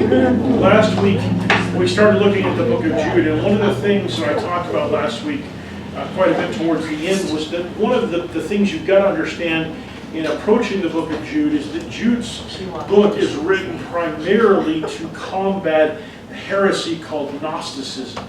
Last week, we started looking at the book of Jude, and one of the things that I talked about last week, quite a bit towards the end, was that one of the things you've got to understand in approaching the book of Jude is that Jude's book is written primarily to combat a heresy called Gnosticism.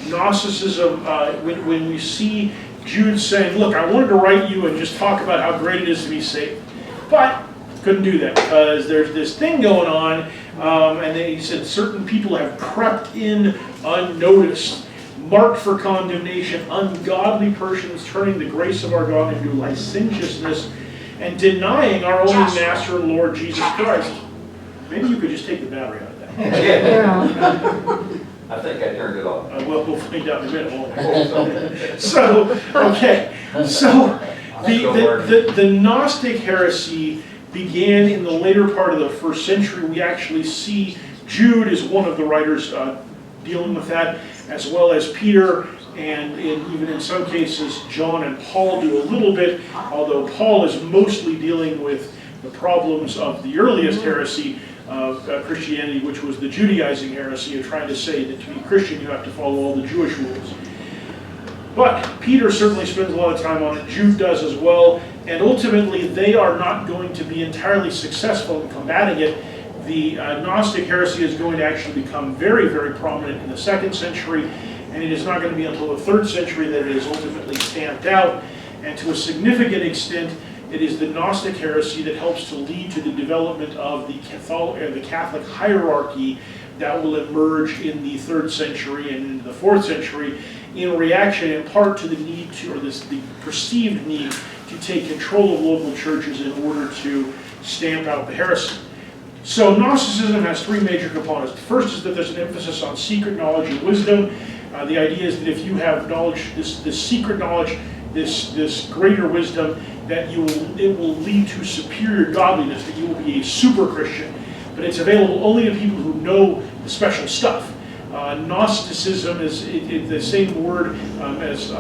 Gnosticism, when we see Jude saying, look, I wanted to write you and just talk about how great it is to be saved, but couldn't do that because there's this thing going on, and he said certain people have crept in unnoticed, marked for condemnation, ungodly persons turning the grace of our God into licentiousness and denying our only Master and Lord Jesus Christ. Maybe you could just take the battery out of that. I think I turned it off. We'll find out in a minute, won't we? So, okay. So, the Gnostic heresy began in the later part of the first century. We actually see Jude as one of the writers dealing with that, as well as Peter, and even in some cases John and Paul do a little bit, although Paul is mostly dealing with the problems of the earliest heresy of Christianity, which was the Judaizing heresy of trying to say that to be Christian you have to follow all the Jewish rules. But Peter certainly spends a lot of time on it, Jude does as well, and ultimately they are not going to be entirely successful in combating it. The Gnostic heresy is going to actually become very, very prominent in the 2nd century, and it is not going to be until the 3rd century that it is ultimately stamped out, and to a significant extent it is the Gnostic heresy that helps to lead to the development of the Catholic hierarchy that will emerge in the 3rd century and into the 4th century in reaction in part to the need to, or the perceived need to take control of local churches in order to stamp out the heresy. So Gnosticism has 3 major components. The first is that there's an emphasis on secret knowledge and wisdom. The idea is that if you have knowledge, this secret knowledge, this greater wisdom, that it will lead to superior godliness, that you will be a super Christian. But it's available only to people who know the special stuff. Gnosticism is the same word as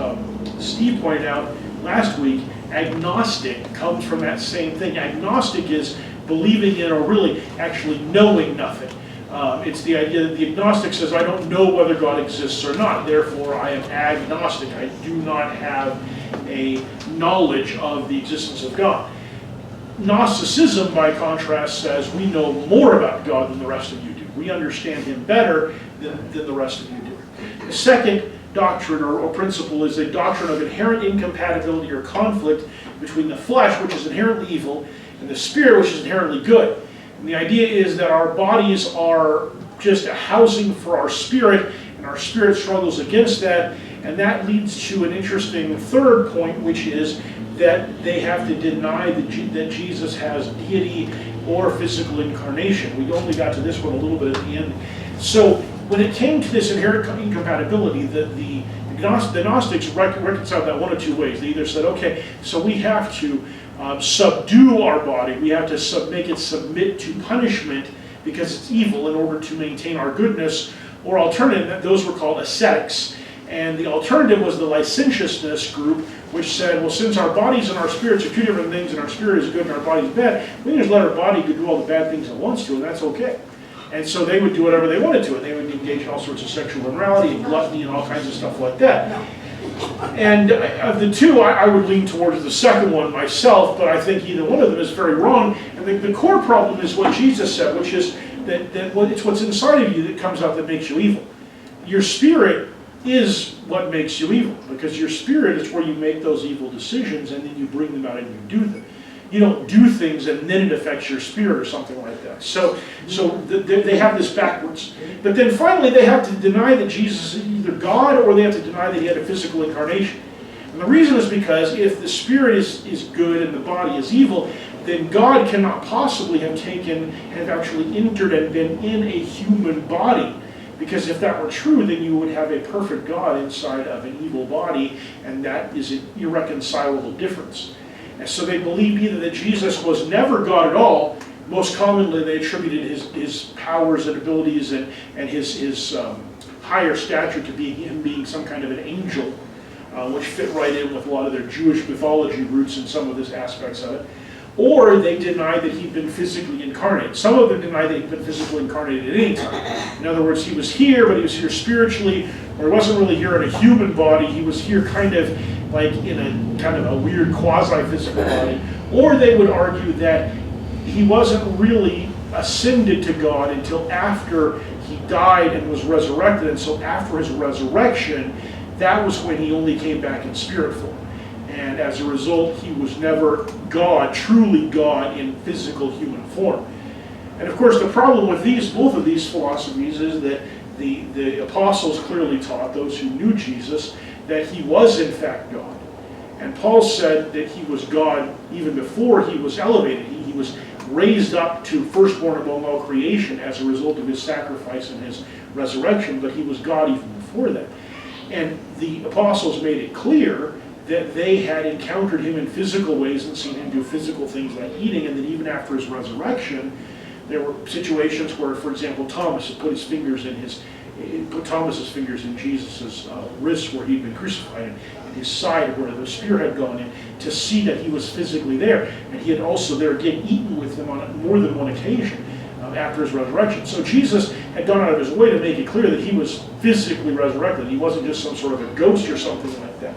Steve pointed out last week. Agnostic comes from that same thing. Agnostic is believing in or really actually knowing nothing. It's the idea that the agnostic says, I don't know whether God exists or not, therefore I am agnostic. I do not have a knowledge of the existence of God. Gnosticism, by contrast, says we know more about God than the rest of you do. We understand Him better than the rest of you do. The second doctrine or principle is a doctrine of inherent incompatibility or conflict between the flesh, which is inherently evil, and the spirit, which is inherently good. And the idea is that our bodies are just a housing for our spirit, and our spirit struggles against that, and that leads to an interesting third point, which is that they have to deny that Jesus has deity or physical incarnation. We only got to this one a little bit at the end. So when it came to this inherent incompatibility, the Gnostics reconciled that one of 2 ways. They either said, okay, so we have to subdue our body, we have to make it submit to punishment because it's evil in order to maintain our goodness, or alternative, those were called ascetics. And the alternative was the licentiousness group, which said, well, since our bodies and our spirits are 2 different things, and our spirit is good and our body is bad, we can just let our body do all the bad things it wants to, and that's okay. And so they would do whatever they wanted to, and they would engage in all sorts of sexual immorality and gluttony and all kinds of stuff like that. And of the 2, I would lean towards the second one myself, but I think either one of them is very wrong. And the core problem is what Jesus said, which is that it's what's inside of you that comes out that makes you evil. Your spirit is what makes you evil, because your spirit is where you make those evil decisions and then you bring them out and you do them. You don't do things and then it affects your spirit or something like that. So they have this backwards. But then finally they have to deny that Jesus is either God, or they have to deny that He had a physical incarnation. And the reason is because if the spirit is good and the body is evil, then God cannot possibly have actually entered and been in a human body. Because if that were true, then you would have a perfect God inside of an evil body, and that is an irreconcilable difference. And so they believe either that Jesus was never God at all. Most commonly they attributed his powers and abilities and his higher stature to him being some kind of an angel, which fit right in with a lot of their Jewish mythology roots and some of the aspects of it. or they denied that he'd been physically incarnate. Some of them denied that he'd been physically incarnated at any time. In other words, he was here, but he was here spiritually, or he wasn't really here in a human body. He was here kind of like in a kind of a weird quasi-physical body. Or they would argue that he wasn't really ascended to God until after he died and was resurrected. And so after his resurrection, that was when he only came back in spirit form. And as a result, he was never God, truly God in physical human form. And of course, the problem with both of these philosophies is that the apostles clearly taught those who knew Jesus that he was in fact God. And Paul said that he was God even before he was elevated. He was raised up to firstborn among all creation as a result of his sacrifice and his resurrection, but he was God even before that. And the apostles made it clear that they had encountered him in physical ways and seen him do physical things like eating, and that even after his resurrection, there were situations where, for example, Thomas had put Thomas's fingers in Jesus' wrists where he'd been crucified, and his side where the spear had gone in, to see that he was physically there. And he had also there again eaten with them on more than one occasion after his resurrection. So Jesus had gone out of his way to make it clear that he was physically resurrected. He wasn't just some sort of a ghost or something like that.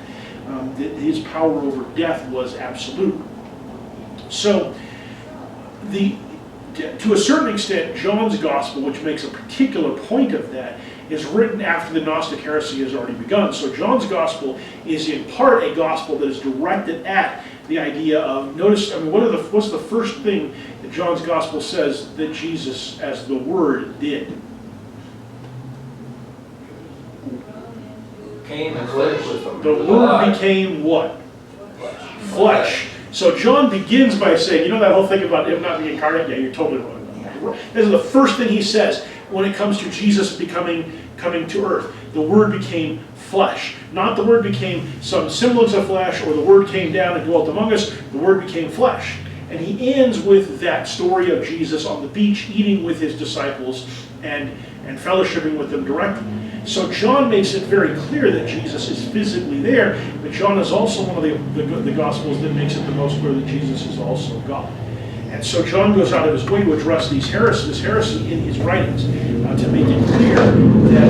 His power over death was absolute. So to a certain extent, John's gospel, which makes a particular point of that, is written after the Gnostic heresy has already begun. So John's gospel is in part a gospel that is directed at the idea of, notice, I mean, what's the first thing that John's gospel says that Jesus, as the Word, did? Came and lived with them. The Word became what? Flesh. So John begins by saying, you know that whole thing about him not being incarnate? Yeah, you're totally wrong. This is the first thing he says when it comes to Jesus coming to earth. The Word became flesh. Not the Word became some semblance of flesh, or the Word came down and dwelt among us. The Word became flesh. And he ends with that story of Jesus on the beach eating with his disciples and fellowshipping with them directly. So John makes it very clear that Jesus is physically there, but John is also one of the Gospels that makes it the most clear that Jesus is also God. And so John goes out of his way to address this heresy in his writings, to make it clear that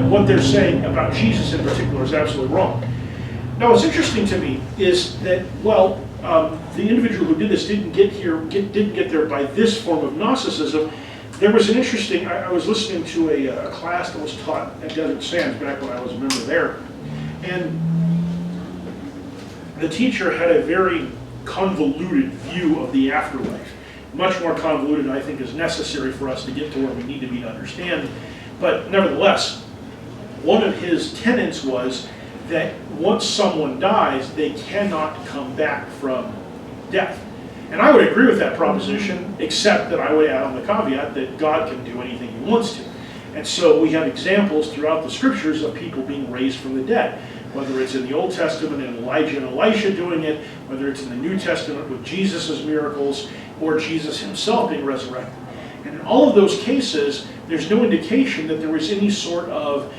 what they're saying about Jesus in particular is absolutely wrong. Now, what's interesting to me is that, the individual who did this didn't get there by this form of Gnosticism. There was an interesting, I was listening to a class that was taught at Desert Sands back when I was a member there, and the teacher had a very convoluted view of the afterlife. Much more convoluted, I think, is necessary for us to get to where we need to be to understand. But nevertheless, one of his tenets was that once someone dies, they cannot come back from death. And I would agree with that proposition, except that I would add on the caveat that God can do anything he wants to. And so we have examples throughout the scriptures of people being raised from the dead, whether it's in the Old Testament and Elijah and Elisha doing it, whether it's in the New Testament with Jesus' miracles, or Jesus himself being resurrected. And in all of those cases, there's no indication that there was any sort of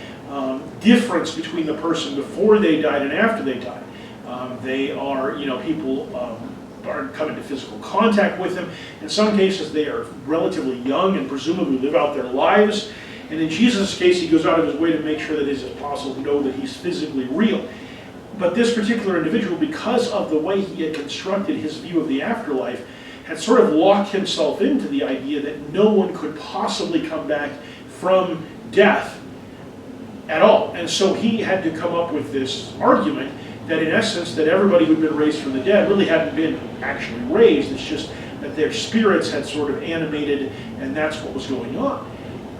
difference between the person before they died and after they died. They are, people are coming into physical contact with him. In some cases, they are relatively young and presumably live out their lives. And in Jesus' case, he goes out of his way to make sure that his apostles know that he's physically real. But this particular individual, because of the way he had constructed his view of the afterlife, had sort of locked himself into the idea that no one could possibly come back from death at all. And so he had to come up with this argument that in essence, that everybody who'd been raised from the dead really hadn't been actually raised. It's just that their spirits had sort of animated, and that's what was going on.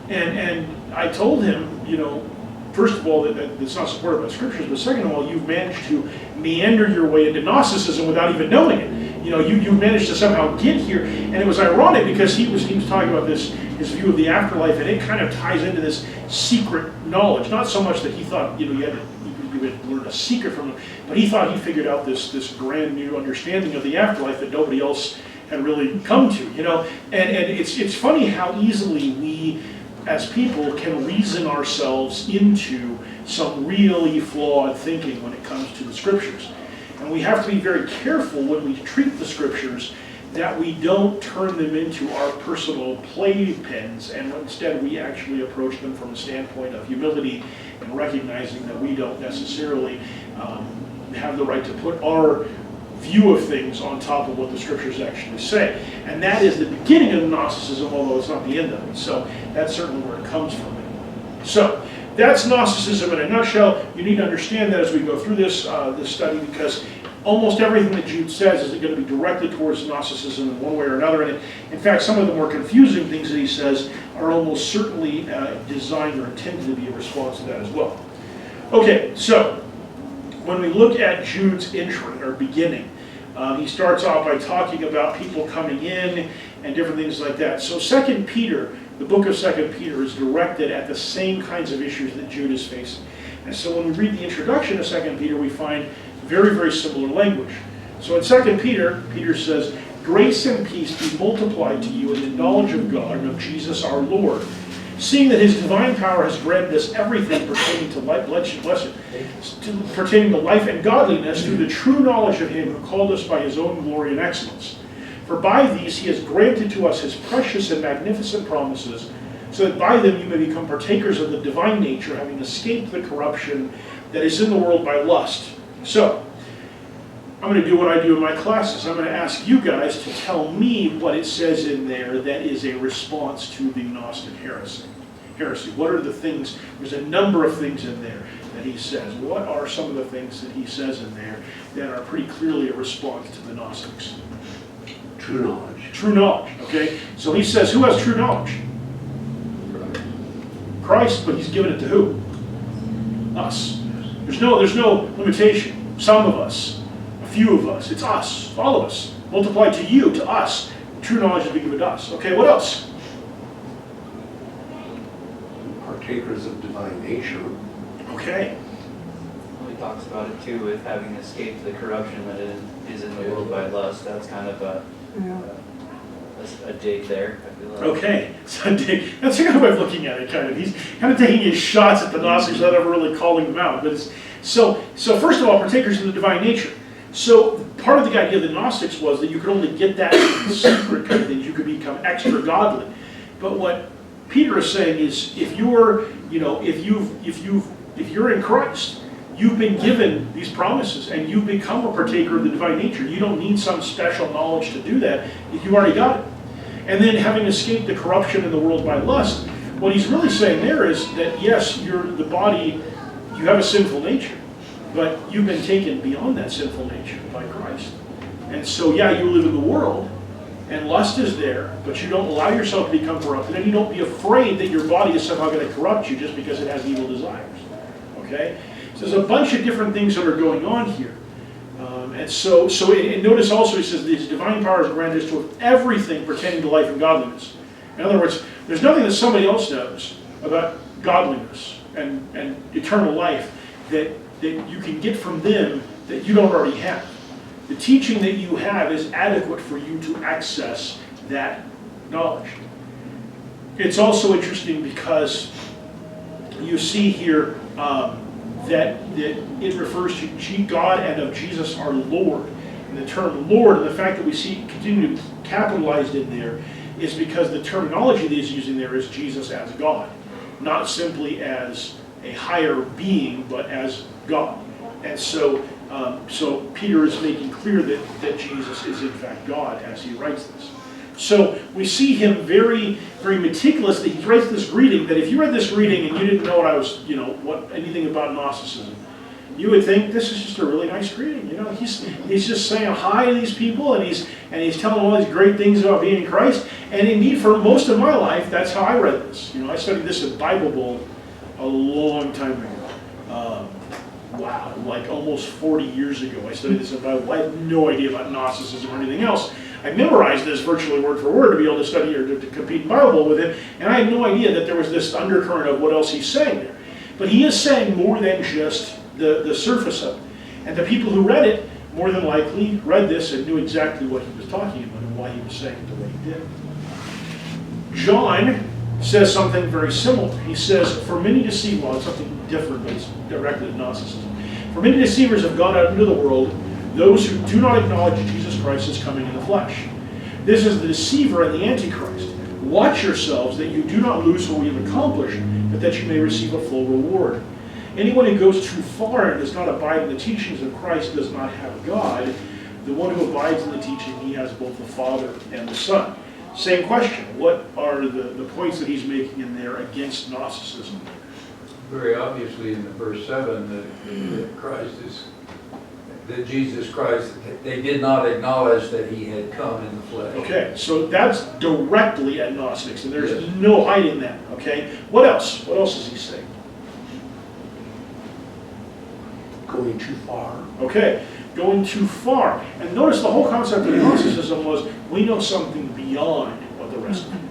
And I told him, first of all, that it's not supported by scriptures, but second of all, you've managed to meander your way into Gnosticism without even knowing it. You managed to somehow get here. And it was ironic because he was talking about his view of the afterlife, and it kind of ties into this secret knowledge. Not so much that he thought, you had learned a secret from him, but he thought he figured out this brand new understanding of the afterlife that nobody else had really come to, And it's funny how easily we, as people, can reason ourselves into some really flawed thinking when it comes to the scriptures. And we have to be very careful when we treat the scriptures that we don't turn them into our personal playpens, and instead we actually approach them from a standpoint of humility and recognizing that we don't necessarily have the right to put our view of things on top of what the scriptures actually say. And that is the beginning of Gnosticism, although it's not the end of it. So that's certainly where it comes from. So that's Gnosticism in a nutshell. You need to understand that as we go through this study, because almost everything that Jude says is going to be directed towards Gnosticism in one way or another. And in fact, some of the more confusing things that he says are almost certainly designed or intended to be a response to that as well. Okay, so when we look at Jude's entry or beginning, he starts off by talking about people coming in and different things like that. So 2 Peter, the book of 2 Peter, is directed at the same kinds of issues that Jude is facing. And so when we read the introduction to 2 Peter, we find very, very similar language. So in 2 Peter, Peter says, "Grace and peace be multiplied to you in the knowledge of God and of Jesus our Lord, seeing that his divine power has granted us everything pertaining to life, pertaining to life and godliness through the true knowledge of him who called us by his own glory and excellence. For by these he has granted to us his precious and magnificent promises, so that by them you may become partakers of the divine nature, having escaped the corruption that is in the world by lust." So, I'm going to do what I do in my classes. I'm going to ask you guys to tell me what it says in there that is a response to the Gnostic heresy. What are the things? There's a number of things in there that he says. What are some of the things that he says in there that are pretty clearly a response to the Gnostics? True knowledge. True knowledge, okay? So he says, who has true knowledge? Christ, but he's given it to who? Us. There's no limitation. Some of us. Few of us. It's us. All of us. Multiplied to you, to us. True knowledge is being given to us. Okay, what else? Partakers of divine nature. Okay. Well, he talks about it too with having escaped the corruption that is in the world by lust. That's kind of a dig there, I feel like. Okay. So that's a good way of looking at it, kind of. He's kind of taking his shots at the Gnostics without ever really calling them out. But so first of all, partakers of the divine nature. So part of the idea of the Gnostics was that you could only get that in secret kind of things. You could become extra godly. But what Peter is saying is, if you're in Christ, you've been given these promises and you've become a partaker of the divine nature. You don't need some special knowledge to do that. You've already got it. And then having escaped the corruption in the world by lust, what he's really saying there is that yes, the body, you have a sinful nature. But you've been taken beyond that sinful nature by Christ. And so, yeah, you live in the world, and lust is there, but you don't allow yourself to become corrupted, and you don't be afraid that your body is somehow going to corrupt you just because it has evil desires. Okay? So there's a bunch of different things that are going on here. And notice also he says, his divine power has granted us to everything pertaining to life and godliness. In other words, there's nothing that somebody else knows about godliness and eternal life that you can get from them that you don't already have. The teaching that you have is adequate for you to access that knowledge. It's also interesting because you see here that it refers to God and of Jesus our Lord. And the term Lord, and the fact that we see continue to capitalized in there, is because the terminology that he's using there is Jesus as God, not simply as a higher being, but as God. And so Peter is making clear that Jesus is in fact God as he writes this. So we see him very, very meticulous. He writes this greeting that if you read this reading and you didn't know anything about Gnosticism, you would think this is just a really nice greeting. He's just saying hi to these people, and he's telling all these great things about being in Christ. And indeed, for most of my life, that's how I read this. I studied this at Bible Bowl a long time ago. Wow, like almost 40 years ago. I studied this in Bible. I had no idea about Gnosticism or anything else. I memorized this virtually word for word to be able to study or to compete in Bible Bowl with it, and I had no idea that there was this undercurrent of what else he's saying there. But he is saying more than just the surface of it. And the people who read it, more than likely, read this and knew exactly what he was talking about and why he was saying it the way he did. John says something very similar. He says, for many deceivers, well, it's something different, but it's directed at Gnosticism. For many deceivers have gone out into the world, those who do not acknowledge Jesus Christ as coming in the flesh. This is the deceiver and the antichrist. Watch yourselves that you do not lose what we have accomplished, but that you may receive a full reward. Anyone who goes too far and does not abide in the teachings of Christ does not have God. The one who abides in the teaching, he has both the Father and the Son. Same question. What are the points that he's making in there against Gnosticism? Very obviously in the verse 7 that Jesus Christ, they did not acknowledge that he had come in the flesh. Okay, so that's directly at Gnostics, and there's no hiding that, okay? What else? What else does he say? Going too far. Okay, going too far. And notice the whole concept of Gnosticism was, we know something beyond what the rest of you know.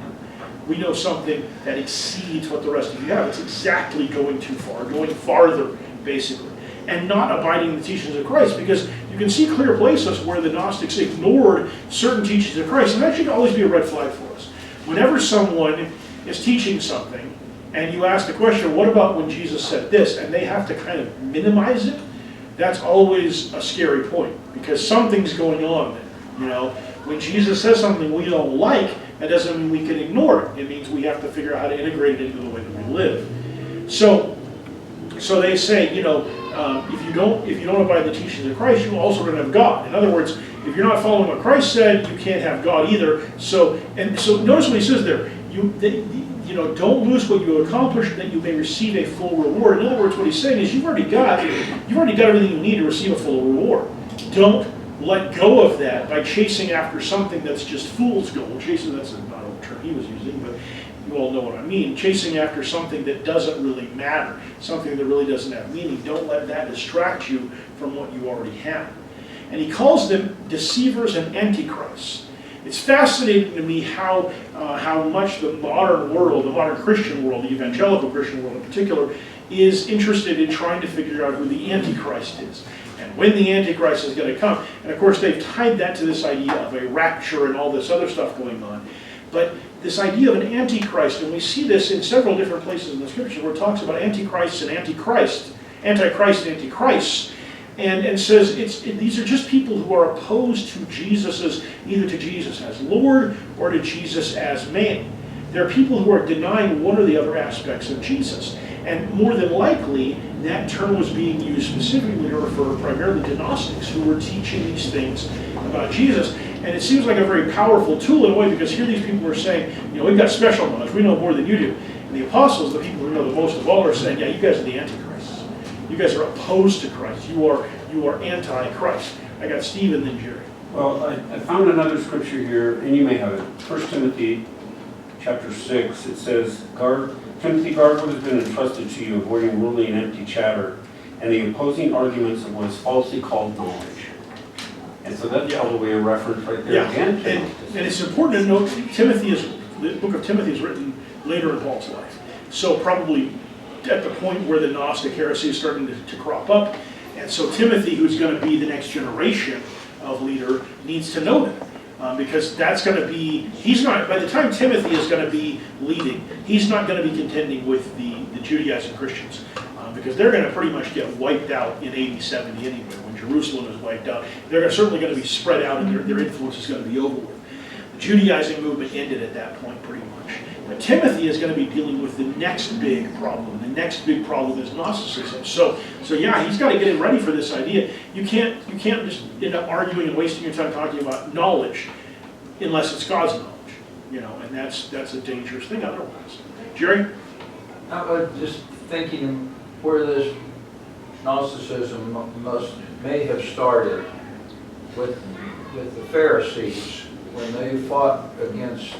We know something that exceeds what the rest of you have. It's exactly going too far, going farther, basically. And not abiding in the teachings of Christ, because you can see clear places where the Gnostics ignored certain teachings of Christ, and that should always be a red flag for us. Whenever someone is teaching something, and you ask the question, what about when Jesus said this, and they have to kind of minimize it, that's always a scary point, because something's going on there. You know, when Jesus says something we don't like, that doesn't mean we can ignore it. It means we have to figure out how to integrate it into the way that we live. So they say, you know, if you don't abide the teachings of Christ, you also don't have God. In other words, if you're not following what Christ said, you can't have God either. So notice what he says there. You know, don't lose what you have accomplished, that you may receive a full reward. In other words, what he's saying is you've already got everything you need to receive a full reward. Don't let go of that by chasing after something that's just fool's gold. Chasing, that's not a term he was using, but you all know what I mean. Chasing after something that doesn't really matter, something that really doesn't have meaning. Don't let that distract you from what you already have. And he calls them deceivers and antichrists. It's fascinating to me how much the modern world, the modern Christian world, the evangelical Christian world in particular, is interested in trying to figure out who the Antichrist is and when the Antichrist is going to come. And of course they've tied that to this idea of a rapture and all this other stuff going on. But this idea of an Antichrist, and we see this in several different places in the Scripture where it talks about Antichrists and Antichrist and Antichrists, and says these are just people who are opposed to Jesus, either to Jesus as Lord or to Jesus as man. They're people who are denying one or the other aspects of Jesus. And more than likely, that term was being used specifically to refer primarily to Gnostics who were teaching these things about Jesus. And it seems like a very powerful tool in a way, because here these people are saying, you know, we've got special knowledge, we know more than you do. And the apostles, the people who know the most of all, are saying, yeah, you guys are the Antichrists. You guys are opposed to Christ. You are anti-Christ. I got Steve and then Jerry. Well, I found another scripture here, and you may have it. 1 Timothy chapter 6, it says, Timothy, guard what has been entrusted to you, avoiding worldly and empty chatter, and the opposing arguments of what is falsely called knowledge. And so that's probably a reference right there again. And it's important to note, the book of Timothy is written later in Paul's life. So probably at the point where the Gnostic heresy is starting to crop up. And so Timothy, who's going to be the next generation of leader, needs to know that. Because that's going to be, by the time Timothy is going to be leading, he's not going to be contending with the Judaizing Christians. Because they're going to pretty much get wiped out in AD 70 anyway. When Jerusalem is wiped out, they're certainly going to be spread out and their influence is going to be over with. The Judaizing movement ended at that point pretty much. But Timothy is going to be dealing with the next big problem. The next big problem is Gnosticism. So yeah, he's got to get him ready for this idea. You can't just end up arguing and wasting your time talking about knowledge unless it's God's knowledge, you know, and that's a dangerous thing otherwise. Jerry? I was just thinking where this Gnosticism may have started with the Pharisees when they fought against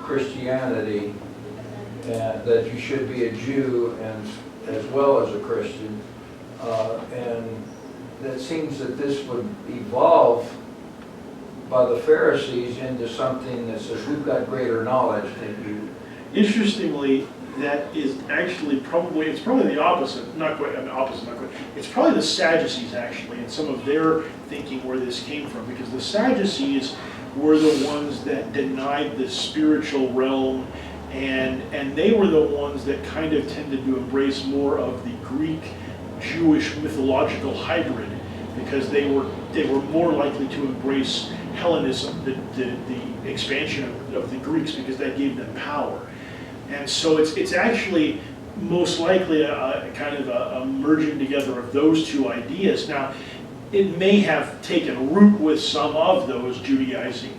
Christianity, and that you should be a Jew and as well as a Christian, and it seems that this would evolve by the Pharisees into something that says we've got greater knowledge than you. Interestingly, that is actually it's probably the opposite, not quite. It's probably the Sadducees actually, and some of their thinking where this came from, because the Sadducees were the ones that denied the spiritual realm, and they were the ones that kind of tended to embrace more of the Greek Jewish mythological hybrid, because they were they were more likely to embrace Hellenism, the expansion of the Greeks, because that gave them power. And so it's actually most likely a kind of a merging together of those two ideas. Now, it may have taken root with some of those Judaizing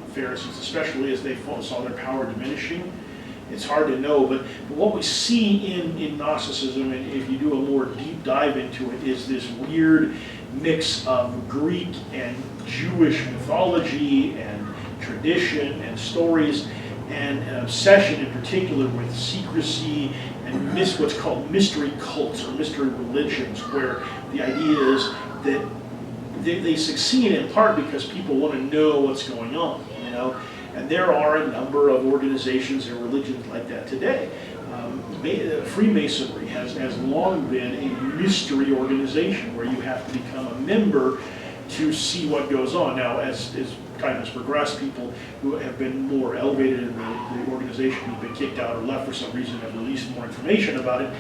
Pharisees, especially as they saw their power diminishing. It's hard to know, but what we see in Gnosticism, and if you do a more deep dive into it, is this weird mix of Greek and Jewish mythology and tradition and stories, and an obsession in particular with secrecy and what's called mystery cults or mystery religions, where the idea is that they succeed in part because people want to know what's going on, you know. And there are a number of organizations and religions like that today. Freemasonry has long been a mystery organization where you have to become a member to see what goes on. Now, as time has progressed, people who have been more elevated in the organization who've been kicked out or left for some reason have released more information about it.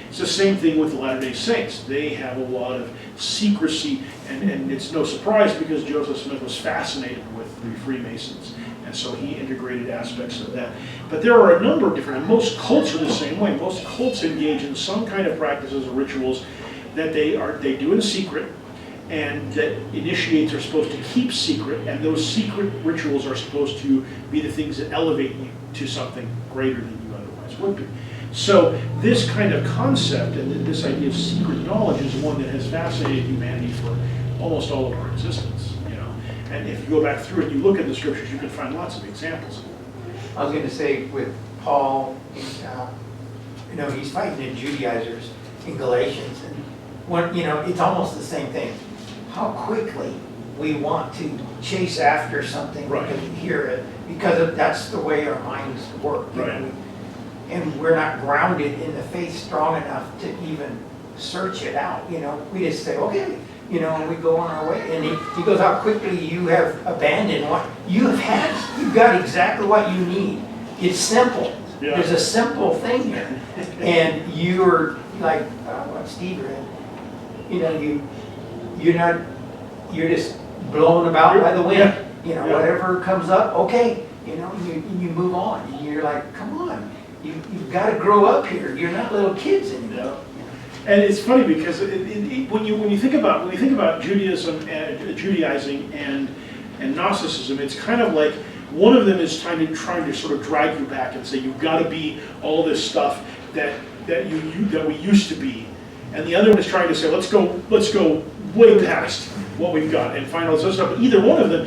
It's the same thing with the Latter-day Saints. They have a lot of secrecy, and it's no surprise because Joseph Smith was fascinated with the Freemasons. And so he integrated aspects of that. But there are a number of different, and most cults are the same way. Most cults engage in some kind of practices or rituals that they do in secret, and that initiates are supposed to keep secret, and those secret rituals are supposed to be the things that elevate you to something greater than you otherwise would be. So this kind of concept and this idea of secret knowledge is one that has fascinated humanity for almost all of our existence, you know. And if you go back through it, you look at the scriptures, you can find lots of examples. I was going to say with Paul, you know, he's fighting the Judaizers in Galatians, and when, you know, it's almost the same thing. How quickly we want to chase after something because we hear it, because that's the way our minds work. You know, and we're not grounded in the faith strong enough to even search it out. You know, we just say, okay, you know, and we go on our way. And he goes, how quickly you have abandoned what you have had. You've got exactly what you need. It's simple. Yeah. There's a simple thing here. And you're like, what Steve read, you know, you're just blown about by the wind. Yeah. You know, whatever comes up, okay, you know, you move on. And you're like, come on. You've got to grow up here. You're not little kids anymore. And it's funny because when you think about Judaism and Judaizing and Gnosticism, it's kind of like one of them is trying to sort of drag you back and say you've got to be all this stuff that we used to be, and the other one is trying to say let's go way past what we've got and find all this other stuff. But either one of them,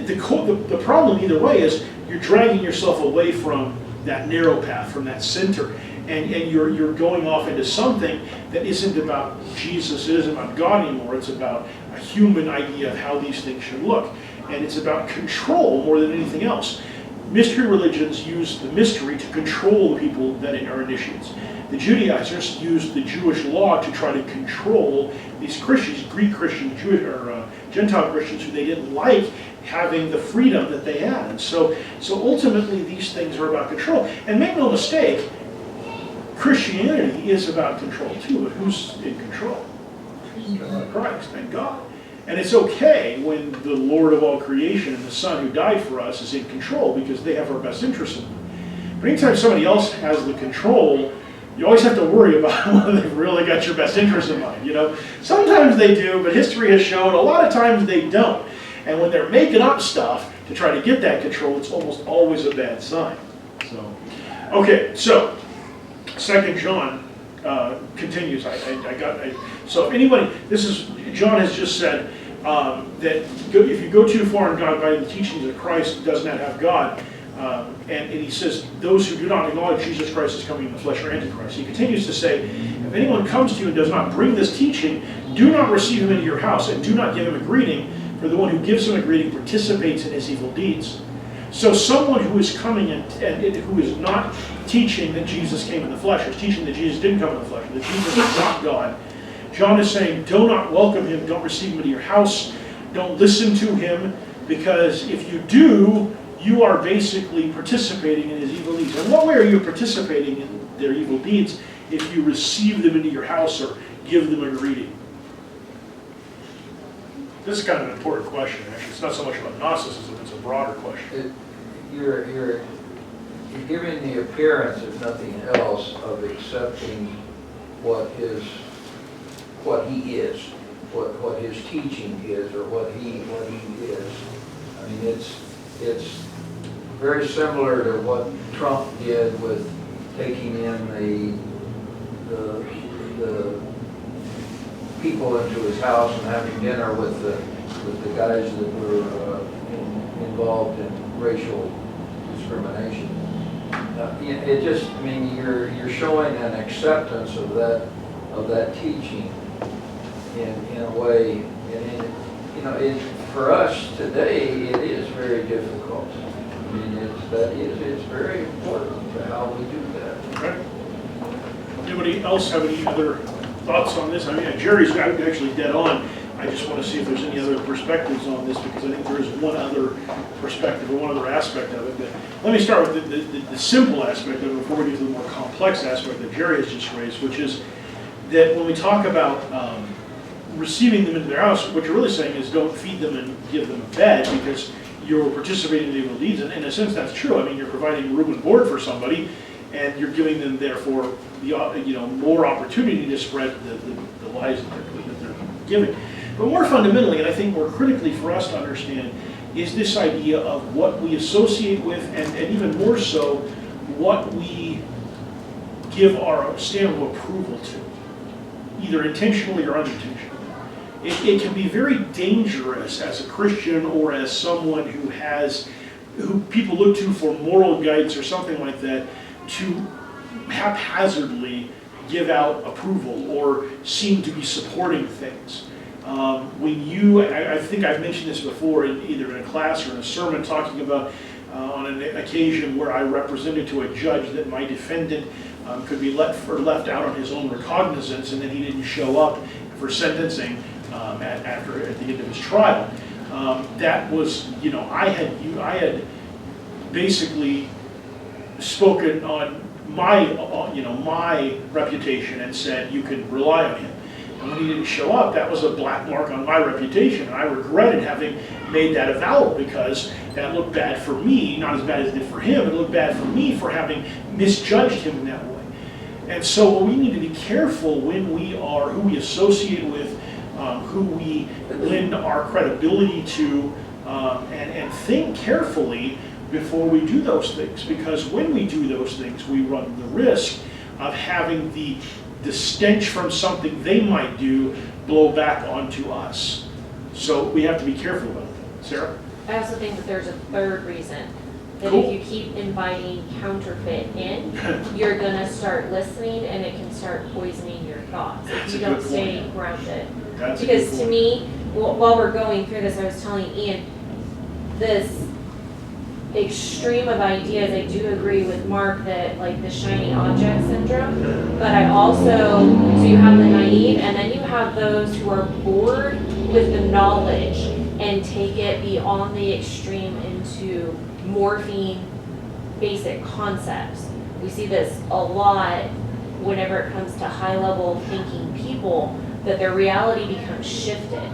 the problem either way is you're dragging yourself away from that narrow path, from that center, and you're going off into something that isn't about Jesus, it isn't about God anymore, it's about a human idea of how these things should look. And it's about control more than anything else. Mystery religions use the mystery to control the people that are initiates. The Judaizers use the Jewish law to try to control these Christians, Greek Christians, Jewish or Gentile Christians, who they didn't like having the freedom that they had. And so ultimately these things are about control. And make no mistake, Christianity is about control too, but who's in control? Christ and God. And it's okay when the Lord of all creation and the Son who died for us is in control, because they have our best interest in them. But anytime somebody else has the control, you always have to worry about whether they've really got your best interest in mind. You know, sometimes they do, but history has shown a lot of times they don't. And when they're making up stuff to try to get that control, it's almost always a bad sign. So, okay, so 2 John continues. So if anybody, John has just said that if you go too far in God by the teachings of Christ, does not have God. And he says, those who do not acknowledge Jesus Christ as coming in the flesh are antichrist. He continues to say, if anyone comes to you and does not bring this teaching, do not receive him into your house, and do not give him a greeting, for the one who gives him a greeting participates in his evil deeds. So someone who is coming and who is not teaching that Jesus came in the flesh, or teaching that Jesus didn't come in the flesh, that Jesus is not God, John is saying, do not welcome him, don't receive him into your house, don't listen to him, because if you do, you are basically participating in his evil deeds. In what way are you participating in their evil deeds if you receive them into your house or give them a greeting? This is kind of an important question, actually. It's not so much about Gnosticism, it's a broader question. You're giving the appearance, if nothing else, of accepting what he is, what his teaching is, or what he is. I mean, it's very similar to what Trump did with taking in the people into his house and having dinner with the guys that were involved in racial discrimination. It just, I mean, you're showing an acceptance of that teaching in a way, and for us today, it is very difficult. I mean, it's very important to how we do that. Okay. Anybody else have any other thoughts on this? I mean, Jerry's actually dead on. I just want to see if there's any other perspectives on this, because I think there is one other perspective or one other aspect of it. Let me start with the simple aspect of it before we get to the more complex aspect that Jerry has just raised, which is that when we talk about receiving them into their house, what you're really saying is don't feed them and give them a bed, because you're participating in evil deeds. And in a sense, that's true. I mean, you're providing room and board for somebody, and you're giving them, therefore, the more opportunity to spread the lies that they're giving. But more fundamentally, and I think more critically for us to understand, is this idea of what we associate with, and even more so, what we give our stamp of approval to, either intentionally or unintentionally. It can be very dangerous as a Christian or as someone who people look to for moral guidance or something like that, to haphazardly give out approval or seem to be supporting things. I think I've mentioned this before, either in a class or in a sermon, talking about on an occasion where I represented to a judge that my defendant could be left out on his own recognizance, and then he didn't show up for sentencing at the end of his trial. That was, I had basically spoken on my reputation and said you can rely on him. And when he didn't show up, that was a black mark on my reputation. And I regretted having made that avowal, because that looked bad for me, not as bad as it did for him. It looked bad for me for having misjudged him in that way. And so we need to be careful when we are, who we associate with, who we lend our credibility to, and think carefully before we do those things. Because when we do those things, we run the risk of having the stench from something they might do blow back onto us. So we have to be careful about that. Sarah? I also think that there's a third reason. That Cool. if you keep inviting counterfeit in, you're going to start listening, and it can start poisoning your thoughts That's if you a good don't stay point. grounded. That's a Because good to point. me, while we're going through this, I was telling Ian, this extreme of ideas, I do agree with Mark that like the shiny object syndrome, but I also, so you have the naive, and then you have those who are bored with the knowledge and take it beyond the extreme into morphine basic concepts. We see this a lot whenever it comes to high-level thinking people, that their reality becomes shifted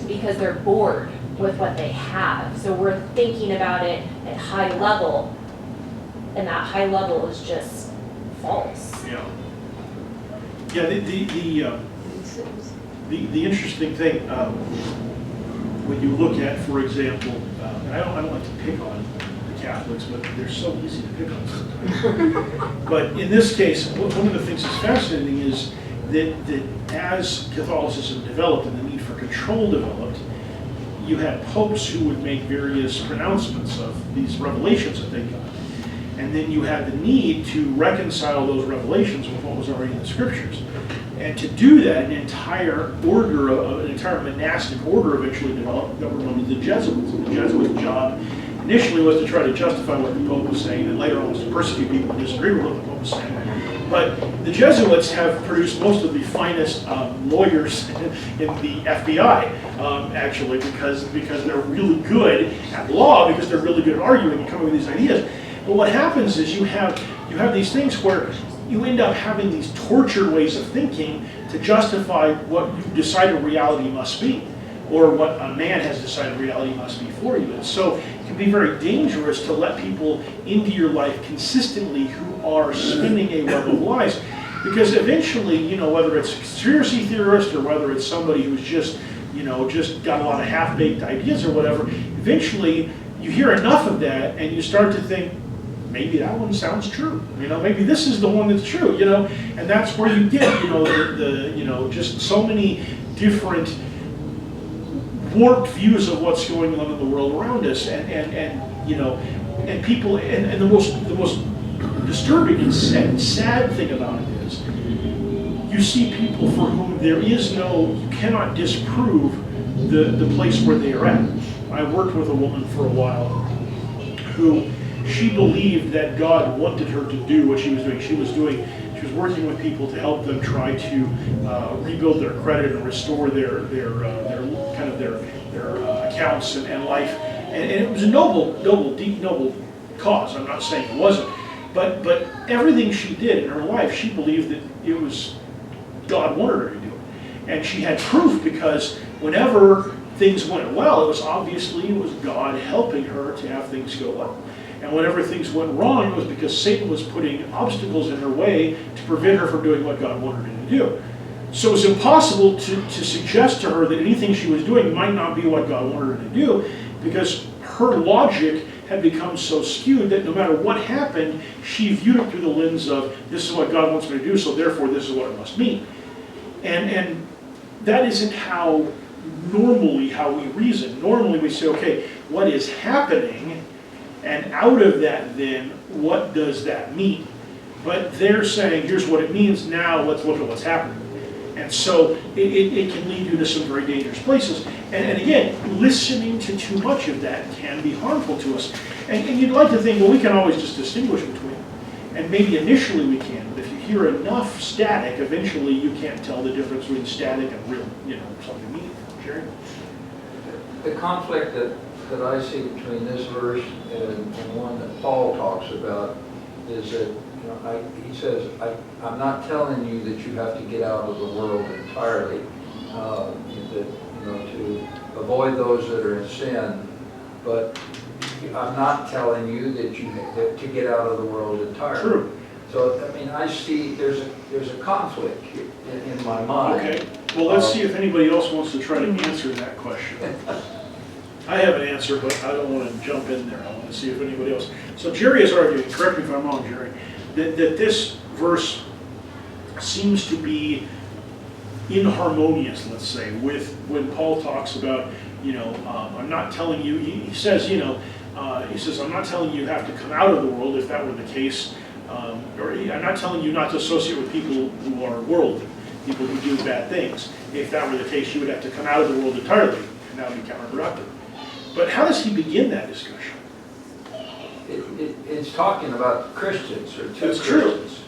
because they're bored with what they have. So we're thinking about it at high level, and that high level is just false. Yeah. Yeah, the interesting thing, when you look at, for example, and I don't like to pick on the Catholics, but they're so easy to pick on sometimes. But in this case, one of the things that's fascinating is that as Catholicism developed and the need for control developed, you had popes who would make various pronouncements of these revelations that they got. And then you had the need to reconcile those revelations with what was already in the scriptures. And to do that, an entire monastic order eventually developed that were known as the Jesuits. And the Jesuits' job initially was to try to justify what the Pope was saying, and later on was to persecute people who disagreed with what the Pope was saying. But the Jesuits have produced most of the finest lawyers in the FBI, actually, because they're really good at law, because they're really good at arguing and coming with these ideas. But what happens is you have these things where you end up having these tortured ways of thinking to justify what you decide a reality must be. or what a man has decided reality must be for you. And so it can be very dangerous to let people into your life consistently who are spinning a web of lies. Because eventually, you know, whether it's a conspiracy theorist or whether it's somebody who's just, you know, just got a lot of half-baked ideas or whatever, eventually you hear enough of that and you start to think, maybe that one sounds true. You know, maybe this is the one that's true, you know, and that's where you get, you know, the you know, just so many different warped views of what's going on in the world around us, and you know, and people, and the most disturbing and sad thing about it is, you see people for whom there is no, you cannot disprove the place where they are at. I worked with a woman for a while who, she believed that God wanted her to do what she was doing. She was working with people to help them try to rebuild their credit and restore their accounts and life. And it was a deep, noble cause. I'm not saying it wasn't. But everything she did in her life, she believed that it was God wanted her to do it. And she had proof, because whenever things went well, it was God helping her to have things go well. And whenever things went wrong, it was because Satan was putting obstacles in her way to prevent her from doing what God wanted her to do. So it was impossible to suggest to her that anything she was doing might not be what God wanted her to do, because her logic had become so skewed that no matter what happened, she viewed it through the lens of, this is what God wants me to do, so therefore this is what it must mean. And that isn't how we reason. Normally we say, okay, what is happening? And out of that then, what does that mean? But they're saying, here's what it means, now let's look at what's happening. And so it can lead you to some very dangerous places. And again, listening to too much of that can be harmful to us. And you'd like to think, well, we can always just distinguish between them. And maybe initially we can, but if you hear enough static, eventually you can't tell the difference between static and real, you know, something meaningful. Jerry? The conflict that I see between this verse and one that Paul talks about is that, you know, he says, I'm not telling you that you have to get out of the world entirely, that, you know, to avoid those that are in sin, but I'm not telling you that to get out of the world entirely. True. So, I mean, I see there's a conflict in my mind. Okay. Well, let's see if anybody else wants to try to answer that question. I have an answer, but I don't want to jump in there. I want to see if anybody else. So Jerry is arguing, correct me if I'm wrong, Jerry, that this verse seems to be inharmonious, let's say, with when Paul talks about, you know, I'm not telling you, he says, you know, he says, I'm not telling you have to come out of the world if that were the case, or I'm not telling you not to associate with people who are worldly, people who do bad things. If that were the case, you would have to come out of the world entirely, and that would be counterproductive. But how does he begin that discussion? It's talking about Christians, or two That's true. Christians.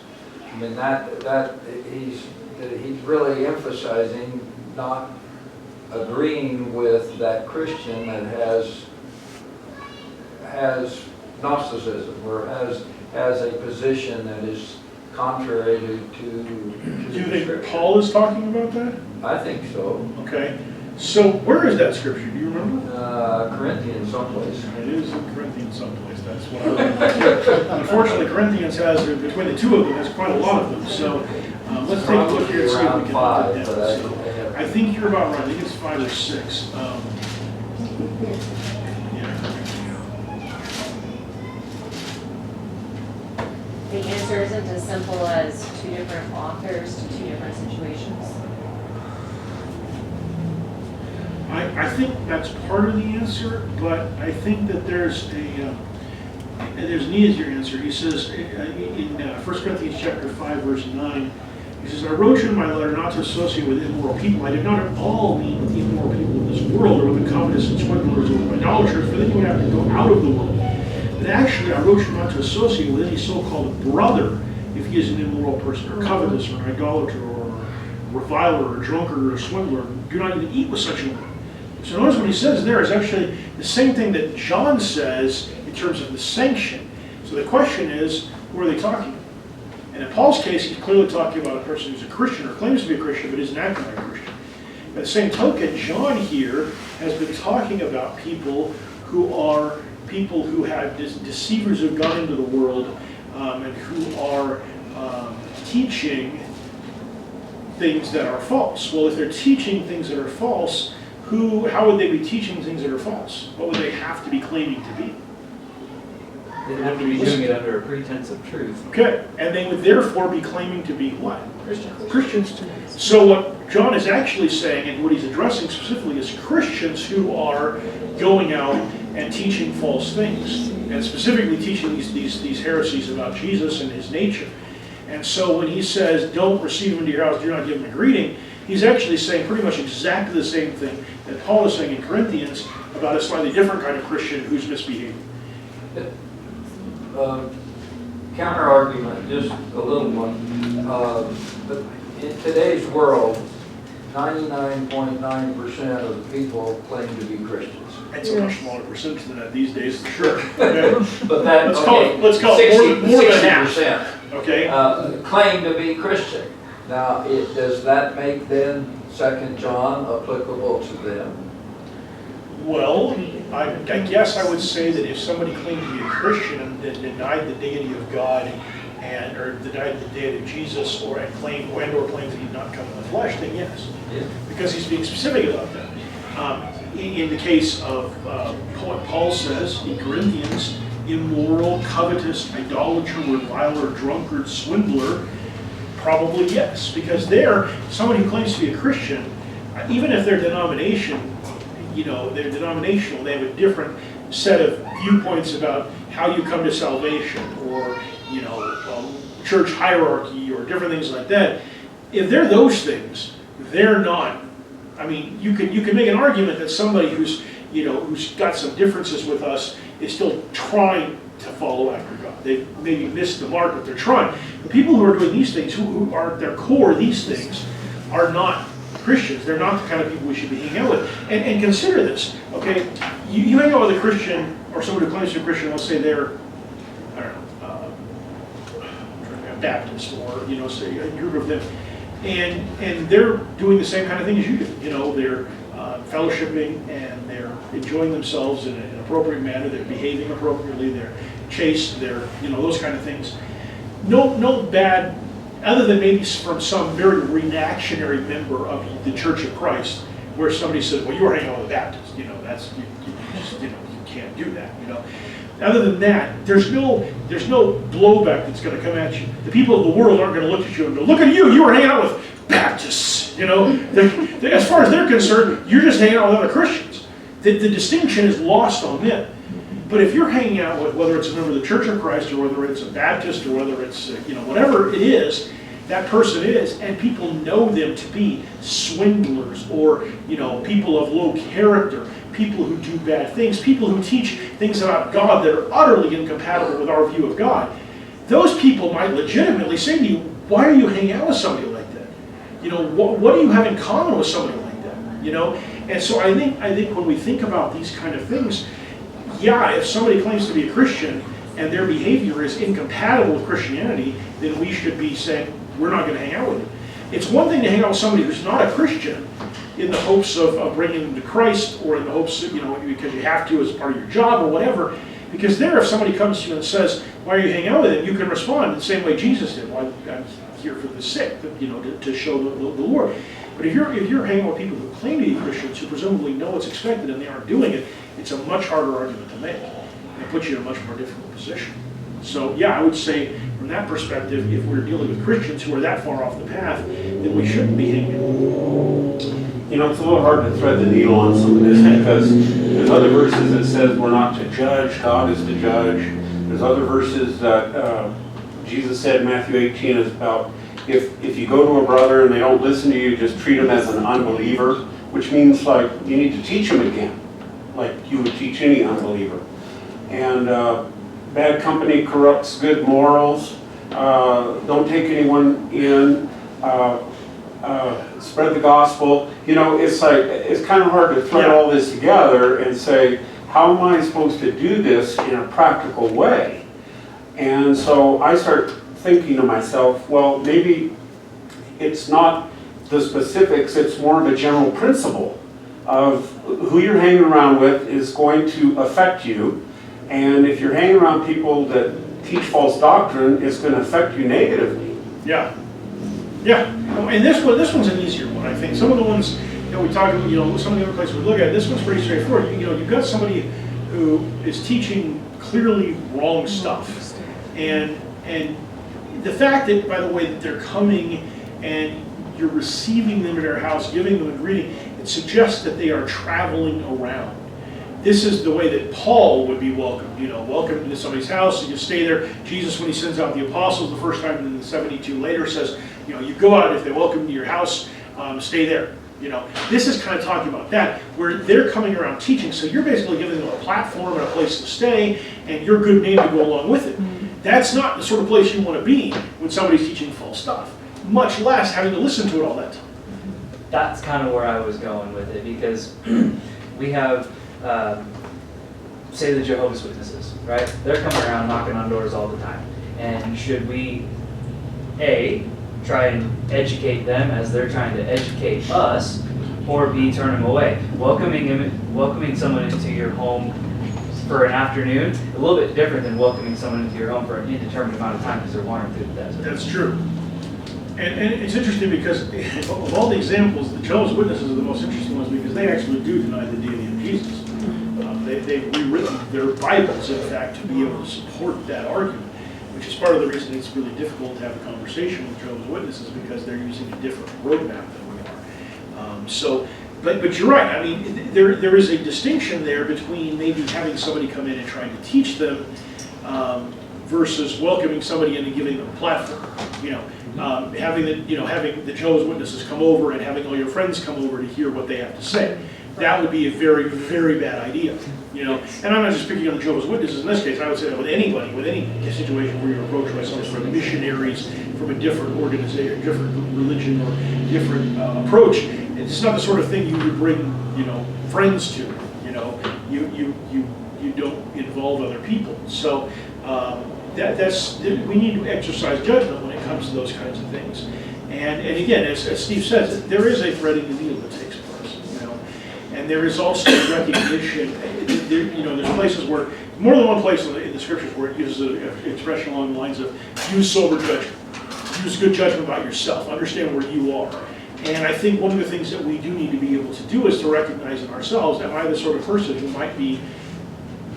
I mean, that he's really emphasizing not agreeing with that Christian that has Gnosticism, or has a position that is contrary to Do you think Paul is talking about that? I think so. Okay. So where is that scripture? Do you remember? Corinthians someplace. It is in Corinthians someplace. That's what I remember. Unfortunately, Corinthians has, between the two of them, has quite a lot of them. So let's take a look here and see if we can Five, get but that. So, I think you're about right. I think it's 5 or 6. The answer isn't as simple as two different authors to two different situations. I think that's part of the answer, but I think that there's an easier answer. He says in 1 Corinthians chapter 5, verse 9, he says, I wrote you in my letter not to associate with immoral people. I did not at all mean with the immoral people of this world, or with the covetous and swindlers, or with idolaters, for then you would have to go out of the world. But actually, I wrote you not to associate with any so-called brother if he is an immoral person, or covetous, or an idolater, or a reviler, or a drunkard, or a swindler. Do not even eat with such a one. So notice what he says there is actually the same thing that John says in terms of the sanction. So the question is, who are they talking about? And in Paul's case, he's clearly talking about a person who's a Christian or claims to be a Christian but isn't acting like a Christian. By the same token, John here has been talking about people who have deceivers who have gone into the world and who are teaching things that are false. Well, if they're teaching things that are false, how would they be teaching things that are false? What would they have to be claiming to be? They'd have to be doing it under a pretense of truth. Okay, and they would therefore be claiming to be what? Christians. Christians. So what John is actually saying, and what he's addressing specifically, is Christians who are going out and teaching false things, and specifically teaching these heresies about Jesus and his nature. And so when he says, don't receive him into your house, do not give him a greeting, he's actually saying pretty much exactly the same thing that Paul is saying in Corinthians about a slightly different kind of Christian who's misbehaving. Counter argument, just a little one. But in today's world, 99.9% of the people claim to be Christians. It's a much smaller percentage than that these days, for sure. Okay? But that, Let's call it more than half. 60%. Okay? Claim to be Christian. Now, does that make then 2 John applicable to them? Well, I guess I would say that if somebody claimed to be a Christian and denied the deity of God or denied the deity of Jesus or claimed that he did not come in the flesh, then yes. Yeah. Because he's being specific about that. In the case of what Paul says in Corinthians, immoral, covetous, idolater, reviler, drunkard, swindler, probably yes. Because someone who claims to be a Christian, even if their denomination, they're denominational, they have a different set of viewpoints about how you come to salvation or, church hierarchy or different things like that. If they're those things, they're not. I mean, you can make an argument that somebody who's got some differences with us is still trying to follow after God. They maybe missed the mark, but they're trying. The people who are doing these things, who are at their core, these things, are not Christians. They're not the kind of people we should be hanging out with. And consider this, okay? You hang out with a Christian or somebody who claims to be a Christian, let's say they're, I don't know, Baptist or, say a group of them, and they're doing the same kind of thing as you do. They're fellowshipping and they're enjoying themselves in an appropriate manner. They're behaving appropriately. They're chaste. They're, those kind of things. No bad. Other than maybe from some very reactionary member of the Church of Christ, where somebody says, "Well, you're hanging out with a Baptist," that's you can't do that, Other than that, there's no blowback that's going to come at you. The people of the world aren't going to look at you and go, "Look at you! You were hanging out with Baptists." As far as they're concerned, you're just hanging out with other Christians. The distinction is lost on them. But if you're hanging out with, whether it's a member of the Church of Christ or whether it's a Baptist or whether it's, whatever it is, that person is, and people know them to be swindlers or, people of low character, people who do bad things, people who teach things about God that are utterly incompatible with our view of God, those people might legitimately say to you, why are you hanging out with somebody like that? What do you have in common with somebody like that? And so I think when we think about these kind of things, yeah, if somebody claims to be a Christian and their behavior is incompatible with Christianity, then we should be saying, we're not going to hang out with you. It's one thing to hang out with somebody who's not a Christian in the hopes of bringing them to Christ or in the hopes, because you have to as part of your job or whatever. Because if somebody comes to you and says, why are you hanging out with him? You can respond the same way Jesus did. Well, I'm here for the sick, to show the Lord. But if you're hanging out with people who claim to be Christians, who presumably know what's expected and they aren't doing it, it's a much harder argument to make. And it puts you in a much more difficult position. So yeah, I would say from that perspective, if we're dealing with Christians who are that far off the path, then we shouldn't be hanging out. It's a little hard to thread the needle on some of this because there's other verses that says we're not to judge, God is to judge. There's other verses that Jesus said in Matthew 18 is about if you go to a brother and they don't listen to you, just treat them as an unbeliever, which means like you need to teach them again, like you would teach any unbeliever. And bad company corrupts good morals. Don't take anyone in. Spread the gospel. It's kind of hard to thread all this together and say, how am I supposed to do this in a practical way? And so I start thinking to myself, well, maybe it's not the specifics, it's more of a general principle of who you're hanging around with is going to affect you. And if you're hanging around people that teach false doctrine, it's going to affect you negatively. Yeah. Yeah. Oh, and this one's an easier one, I think. Some of the ones that we talk about, some of the other places we look at, this one's pretty straightforward. You've got somebody who is teaching clearly wrong stuff. And the fact that, by the way, that they're coming and you're receiving them at their house, giving them a greeting, it suggests that they are traveling around. This is the way that Paul would be welcomed. Welcome to somebody's house, and you stay there. Jesus, when he sends out the apostles the first time, and then the 72 later says, you go out, if they welcome you to your house, stay there. This is kind of talking about that, where they're coming around teaching, so you're basically giving them a platform and a place to stay, and your good name to go along with it. That's not the sort of place you want to be when somebody's teaching false stuff, much less having to listen to it all that time. That's kind of where I was going with it, because we have, say the Jehovah's Witnesses, right? They're coming around knocking on doors all the time. And should we, A, try and educate them as they're trying to educate us, or B, turn them away? Welcoming someone into your home for an afternoon, a little bit different than welcoming someone into your home for an indeterminate amount of time because they're wandering through the desert. That's true. And it's interesting because of all the examples, the Jehovah's Witnesses are the most interesting ones because they actually do deny the deity of Jesus. They've rewritten their Bibles, in fact, to be able to support that argument, which is part of the reason it's really difficult to have a conversation with Jehovah's Witnesses because they're using a different roadmap than we are. But you're right. I mean, there is a distinction there between maybe having somebody come in and trying to teach them versus welcoming somebody in and giving them a platform. Having the Jehovah's Witnesses come over and having all your friends come over to hear what they have to say. That would be a very, very bad idea. And I'm not just picking on the Jehovah's Witnesses in this case. I would say that with anybody, with any situation where you're approached by some sort of missionaries from a different organization, different religion, or different approach, it's not the sort of thing you would bring, friends to. You don't involve other people. So we need to exercise judgment when it comes to those kinds of things. And again, as Steve says, there is a threading the needle that takes place. And there is also recognition. There's places where more than one place in the scriptures where it uses an expression along the lines of use sober judgment, use good judgment about yourself, understand where you are. And I think one of the things that we do need to be able to do is to recognize in ourselves, am I the sort of person who might be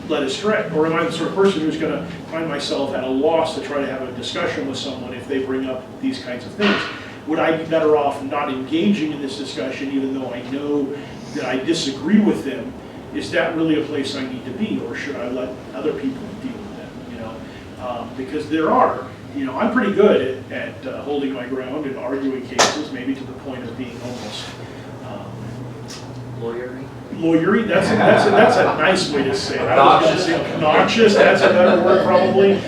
led astray? Or am I the sort of person who's going to find myself at a loss to try to have a discussion with someone if they bring up these kinds of things? Would I be better off not engaging in this discussion even though I know that I disagree with them? Is that really a place I need to be, or should I let other people deal with them? Because there are, I'm pretty good at holding my ground and arguing cases, maybe to the point of being almost lawyery. That's a nice way to say it. I was going to say obnoxious. That's a better word, probably.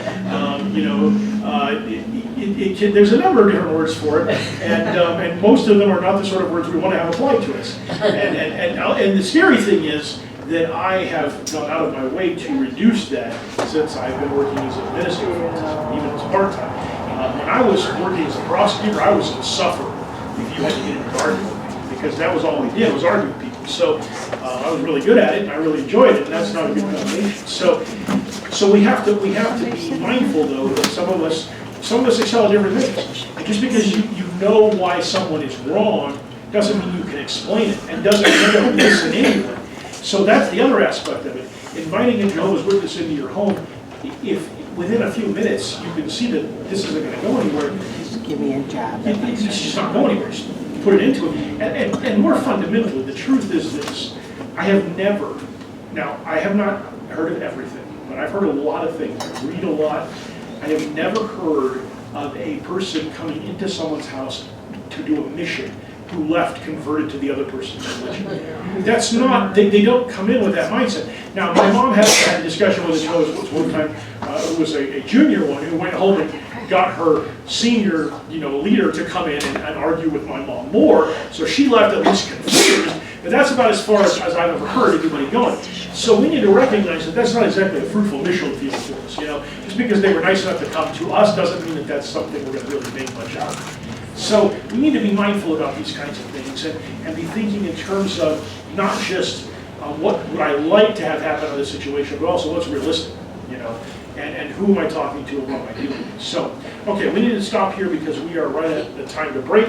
There's a number of different words for it, and most of them are not the sort of words we want to have applied to us. And the scary thing is that I have gone out of my way to reduce that since I've been working as a minister, even as a part-time. When I was working as a prosecutor, I was insufferable if you had to get into an argument with me, because that was all we did, was argue with people. So I was really good at it, and I really enjoyed it, and that's not a good combination. So we have to be mindful, though, that some of us excel at different things. And just because you know why someone is wrong doesn't mean you can explain it, and doesn't mean you don't listen anyway. So that's the other aspect of it. Inviting a Jehovah's Witness into your home, if within a few minutes you can see that this isn't going to go anywhere, Just give me a job. it's just not going anywhere. Just put it into it. And more fundamentally, the truth is this. I have not heard of everything, but I've heard a lot of things. I read a lot. I have never heard of a person coming into someone's house to do a mission who left converted to the other person's religion. That's not, they don't come in with that mindset. Now, my mom had a discussion with a Jehovah's Witness one time, it was a junior one who went home and got her senior leader to come in and argue with my mom more, so she left at least confused, but that's about as far as I've ever heard anybody going. So we need to recognize that that's not exactly a fruitful mission field for us. Just because they were nice enough to come to us doesn't mean that that's something we're going to really make much out of. So we need to be mindful about these kinds of things and be thinking in terms of not just what would I like to have happen in this situation, but also what's realistic, you know, and who am I talking to and what am I dealing with. So, okay, we need to stop here because we are right at the time to break.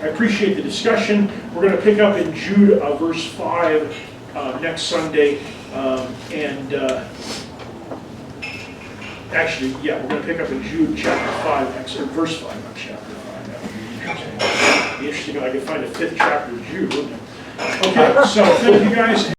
I appreciate the discussion. We're going to pick up in Jude verse 5 next Sunday, actually, yeah, we're going to pick up in Jude chapter 5 next, or verse 5, not chapter 5. That would be interesting. It'd be interesting if I could find a 5th chapter of Jude, wouldn't it? Okay, so thank you guys.